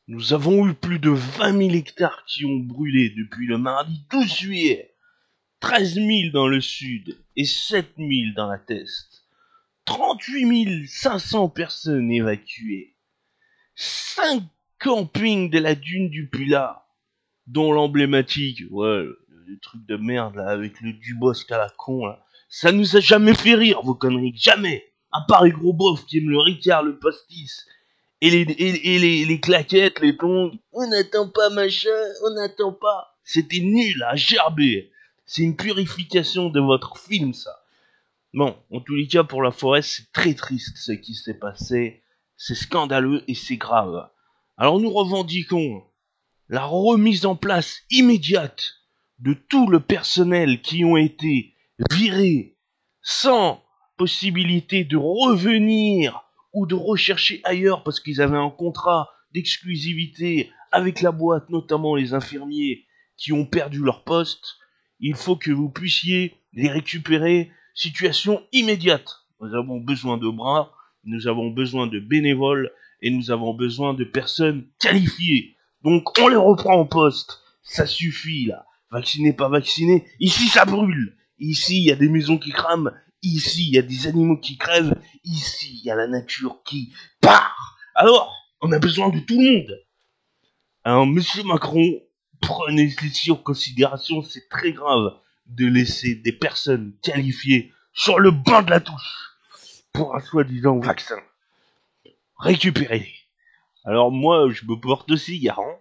Nous avons eu plus de 20 000 hectares qui ont brûlé depuis le mardi 12 juillet. 13 000 dans le sud et 7 000 dans la test. 38 500 personnes évacuées. 5 campings de la dune du Pilat, dont l'emblématique, ouais, le truc de merde là, avec le Dubosc à la con là. Ça nous a jamais fait rire, vos conneries, jamais. À part les gros bofs qui aiment le Ricard, le pastis, et les claquettes, les tongs. On n'attend pas machin, on n'attend pas. C'était nul à gerber. C'est une purification de votre film, ça. Bon, en tous les cas, pour la forêt, c'est très triste ce qui s'est passé. C'est scandaleux et c'est grave. Alors nous revendiquons la remise en place immédiate de tout le personnel qui ont été virés sans possibilité de revenir ou de rechercher ailleurs parce qu'ils avaient un contrat d'exclusivité avec la boîte, notamment les infirmiers qui ont perdu leur poste. Il faut que vous puissiez les récupérer. Situation immédiate. Nous avons besoin de bras, nous avons besoin de bénévoles et nous avons besoin de personnes qualifiées. Donc on les reprend en poste. Ça suffit là. Vacciné, pas vacciné. Ici ça brûle. Ici il y a des maisons qui crament. Ici il y a des animaux qui crèvent. Ici il y a la nature qui part. Alors on a besoin de tout le monde. Alors monsieur Macron, prenez ceci en considération. C'est très grave de laisser des personnes qualifiées sur le banc de la touche pour un soi-disant vaccin. Récupérez-les. Alors moi, je me porte aussi garant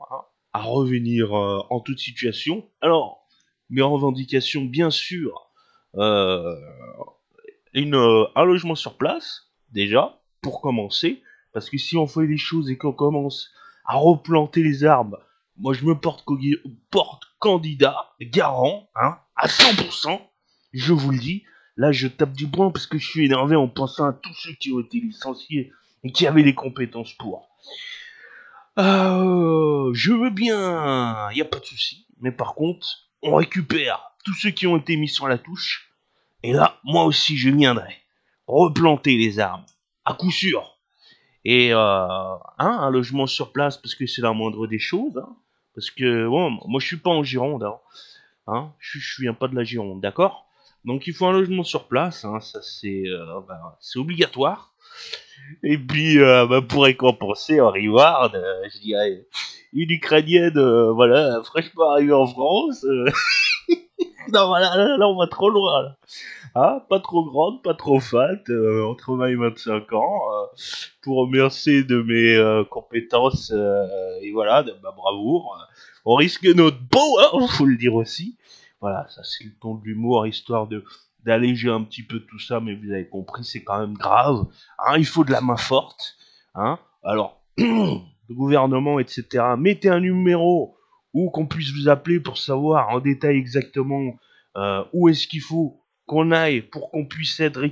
à revenir en toute situation. Alors, mes revendications, bien sûr, euh, un logement sur place, déjà, pour commencer, parce que si on fait les choses et qu'on commence à replanter les arbres, moi je me porte candidat, garant, à 100%, je vous le dis. Là, je tape du poing parce que je suis énervé en pensant à tous ceux qui ont été licenciés et qui avaient les compétences pour. Je veux bien, y a pas de souci. Mais par contre, on récupère tous ceux qui ont été mis sur la touche. Et là, moi aussi, je viendrai replanter les arbres, à coup sûr. Et un logement sur place, parce que c'est la moindre des choses. Parce que bon, moi, je suis pas en Gironde. Je viens pas de la Gironde, d'accord. Donc, il faut un logement sur place. Ça, c'est obligatoire. Et puis, pour récompenser en reward, je dirais une Ukrainienne, voilà, fraîchement arrivée en France. Non, voilà, là, on va trop loin, là. Pas trop grande, pas trop fat, entre 20 et 25 ans, pour remercier de mes compétences et voilà, de ma bravoure. On risque notre peau, faut le dire aussi. Voilà, ça c'est le ton de l'humour, histoire de d'alléger un petit peu tout ça, mais vous avez compris, c'est quand même grave. Il faut de la main forte. Alors, le gouvernement, etc. Mettez un numéro où qu'on puisse vous appeler pour savoir en détail exactement où est-ce qu'il faut qu'on aille pour qu'on puisse être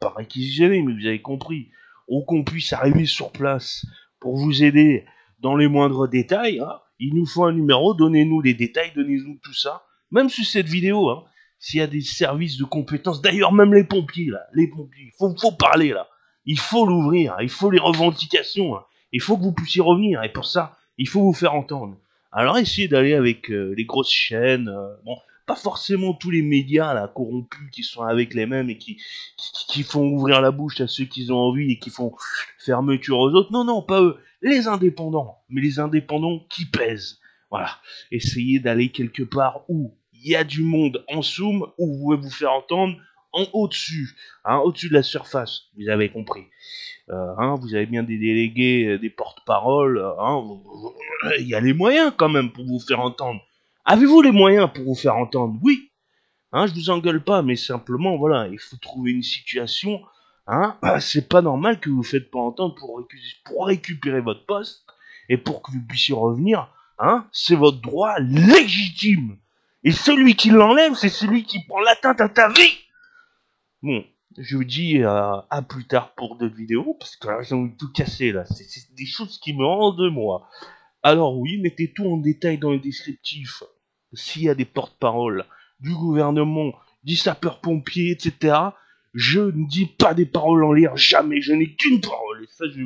pas réquisitionné, mais vous avez compris, ou qu'on puisse arriver sur place pour vous aider dans les moindres détails. Il nous faut un numéro, donnez-nous les détails, donnez-nous tout ça. Même sur cette vidéo, s'il y a des services de compétences, d'ailleurs même les pompiers, là, les pompiers, faut parler là. Il faut l'ouvrir, il faut les revendications, il faut que vous puissiez revenir, et pour ça, il faut vous faire entendre. Alors essayez d'aller avec les grosses chaînes, bon, pas forcément tous les médias là corrompus qui sont avec les mêmes et qui font ouvrir la bouche à ceux qui ont envie et qui font fermeture aux autres. Non, non, pas eux. Les indépendants, mais les indépendants qui pèsent. Voilà. Essayez d'aller quelque part où il y a du monde en zoom, où vous pouvez vous faire entendre en au-dessus, au-dessus de la surface. Vous avez compris. Vous avez bien des délégués, des porte-paroles. Il y a les moyens quand même pour vous faire entendre. Avez-vous les moyens pour vous faire entendre? Oui. Je vous engueule pas, mais simplement, voilà, il faut trouver une situation. C'est pas normal que vous ne faites pas entendre pour récupérer votre poste et pour que vous puissiez revenir. C'est votre droit légitime. Et celui qui l'enlève, c'est celui qui prend l'atteinte à ta vie. Bon, je vous dis à plus tard pour d'autres vidéos, parce que là, j'ai envie de tout casser, là. C'est des choses qui me rendent de moi. Alors oui, mettez tout en détail dans le descriptif. S'il y a des porte-paroles du gouvernement, du sapeur-pompier, etc., je ne dis pas des paroles en l'air, jamais. Je n'ai qu'une parole, et ça, je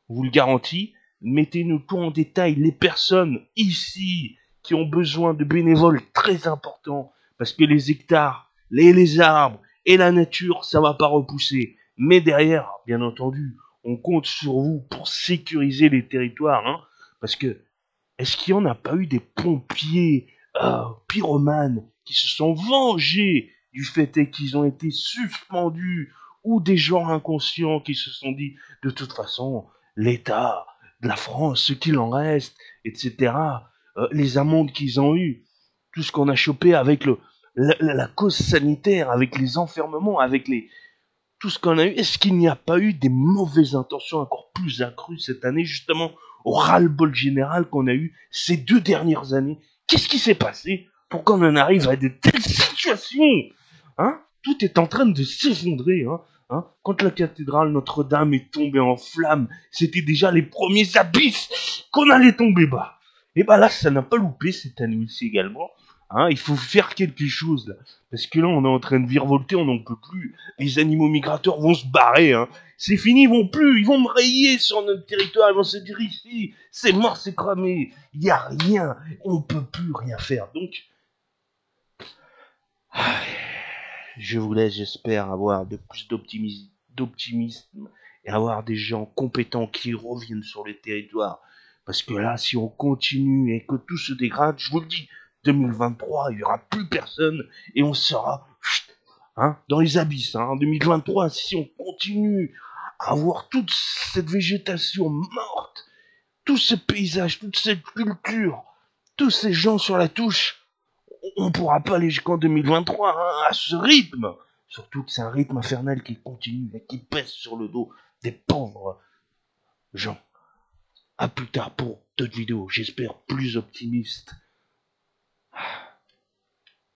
vous le garantis. Mettez-nous tout en détail les personnes ici qui ont besoin de bénévoles très importants, parce que les hectares, les arbres et la nature, ça va pas repousser. Mais derrière, bien entendu, on compte sur vous pour sécuriser les territoires, hein, parce que est-ce qu'il n'y en a pas eu des pompiers pyromanes qui se sont vengés du fait qu'ils ont été suspendus, ou des gens inconscients qui se sont dit de toute façon l'État de la France, ce qu'il en reste, etc. Les amendes qu'ils ont eues, tout ce qu'on a chopé avec la cause sanitaire, avec les enfermements, avec tout ce qu'on a eu, est-ce qu'il n'y a pas eu des mauvaises intentions encore plus accrues cette année, justement, au ras-le-bol général qu'on a eu ces 2 dernières années? Qu'est-ce qui s'est passé pour qu'on en arrive à de telles situations? Hein? Tout est en train de s'effondrer. Hein? Quand la cathédrale Notre-Dame est tombée en flammes, c'était déjà les premiers abysses qu'on allait tomber bas. Et bah là, ça n'a pas loupé cette année aussi également. Hein? Il faut faire quelque chose là. Parce que là, on est en train de virevolter, on n'en peut plus. Les animaux migrateurs vont se barrer. Hein. C'est fini, ils vont me rayer sur notre territoire, ils vont se dire ici, c'est mort, c'est cramé, il n'y a rien, on ne peut plus rien faire. Donc, je vous laisse, j'espère avoir de plus d'optimisme et avoir des gens compétents qui reviennent sur les territoires. Parce que là, si on continue et que tout se dégrade, je vous le dis, 2023, il n'y aura plus personne et on sera dans les abysses. En 2023, si on continue à avoir toute cette végétation morte, tout ce paysage, toute cette culture, tous ces gens sur la touche, on ne pourra pas aller jusqu'en 2023 à ce rythme. Surtout que c'est un rythme infernal qui continue et qui pèse sur le dos des pauvres gens. À plus tard pour d'autres vidéos, j'espère plus optimistes.